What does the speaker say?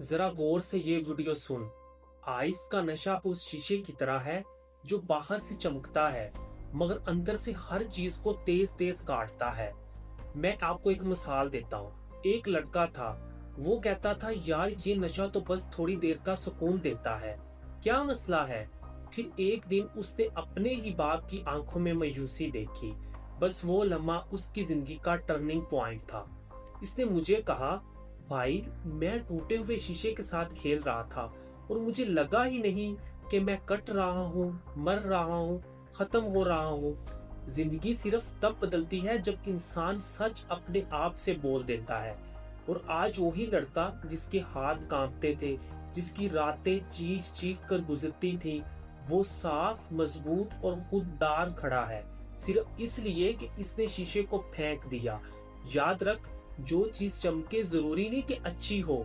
जरा गौर से ये वीडियो सुन। आइस का नशा उस शीशे की तरह है जो बाहर से चमकता है मगर अंदर से हर चीज को तेज तेज काटता है। मैं आपको एक मिसाल देता हूँ। एक लड़का था, वो कहता था यार ये नशा तो बस थोड़ी देर का सुकून देता है, क्या मसला है। फिर एक दिन उसने अपने ही बाप की आंखों में मायूसी देखी। बस वो लम्हा उसकी जिंदगी का टर्निंग पॉइंट था। इसने मुझे कहा, भाई मैं टूटे हुए शीशे के साथ खेल रहा था और मुझे लगा ही नहीं कि मैं कट रहा हूँ, मर रहा हूँ, खत्म हो रहा हूँ। जिंदगी सिर्फ तब बदलती है जब इंसान सच अपने आप से बोल देता है। और आज वही लड़का जिसके हाथ कांपते थे, जिसकी रातें चीख चीख कर गुजरती थी, वो साफ, मजबूत और खुददार खड़ा है, सिर्फ इसलिए कि इसने शीशे को फेंक दिया। याद रख, जो चीज चमके जरूरी नहीं कि अच्छी हो,